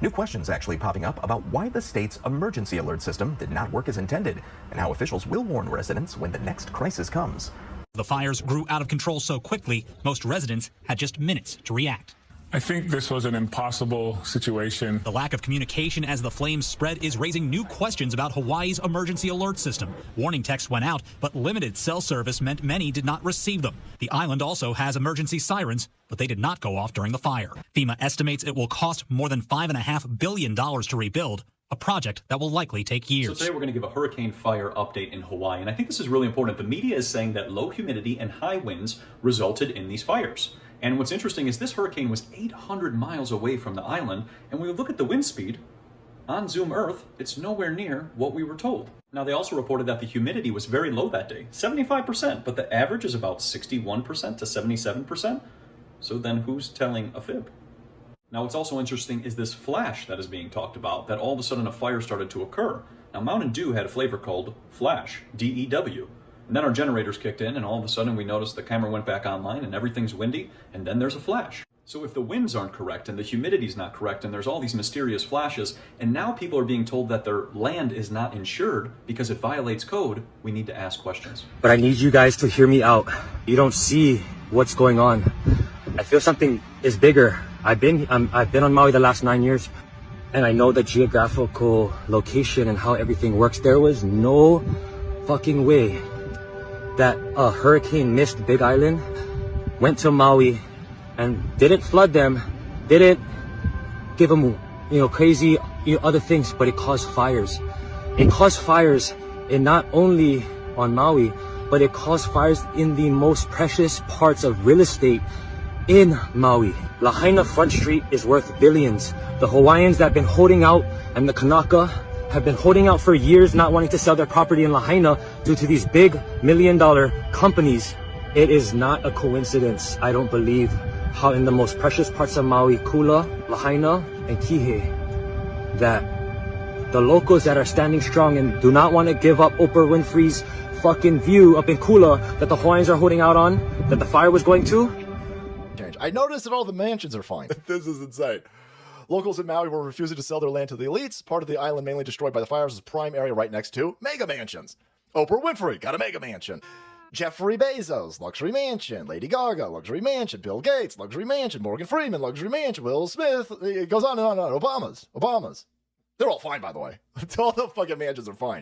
New questions actually popping up about why the state's emergency alert system did not work as intended, and how officials will warn residents when the next crisis comes. The fires grew out of control so quickly, most residents had just minutes to react. I think this was an impossible situation. The lack of communication as the flames spread is raising new questions about Hawaii's emergency alert system. Warning texts went out, but limited cell service meant many did not receive them. The island also has emergency sirens, but they did not go off during the fire. FEMA estimates it will cost more than $5.5 billion to rebuild, a project that will likely take years. So today we're going to give a hurricane fire update in Hawaii, and I think this is really important. The media is saying that low humidity and high winds resulted in these fires. And what's interesting is this hurricane was 800 miles away from the island, and when we look at the wind speed on Zoom Earth, it's nowhere near what we were told. Now, they also reported that the humidity was very low that day, 75%, but the average is about 61% to 77%. So then who's telling a fib? Now, what's also interesting is this flash that is being talked about, that all of a sudden a fire started to occur. Now, Mountain Dew had a flavor called Flash, D-E-W. And then our generators kicked in, and all of a sudden we noticed the camera went back online and everything's windy, and then there's a flash. So if the winds aren't correct and the humidity's not correct and there's all these mysterious flashes, and now people are being told that their land is not insured because it violates code, we need to ask questions. But I need you guys to hear me out. You don't see what's going on. I feel something is bigger. I've been on Maui the last 9 years, and I know the geographical location and how everything works. There was no fucking way that a hurricane missed Big Island, went to Maui, and didn't flood them, didn't give them, crazy, other things, but it caused fires. It caused fires, and not only on Maui, but it caused fires in the most precious parts of real estate in Maui. Lahaina Front Street is worth billions. The Hawaiians that have been holding out, and the Kanaka have been holding out for years, not wanting to sell their property in Lahaina due to these big $1 million companies. It is not a coincidence, I don't believe, how in the most precious parts of Maui, Kula, Lahaina, and Kihei, that the locals that are standing strong and do not want to give up Oprah Winfrey's fucking view up in Kula that the Hawaiians are holding out on, that the fire was going to. I noticed that all the mansions are fine. This is insane. Locals in Maui were refusing to sell their land to the elites. Part of the island mainly destroyed by the fires is a prime area right next to mega mansions. Oprah Winfrey got a mega mansion. Jeffrey Bezos, luxury mansion. Lady Gaga, luxury mansion. Bill Gates, luxury mansion. Morgan Freeman, luxury mansion. Will Smith, it goes on and on and on. Obama's. They're all fine, by the way. All the fucking mansions are fine.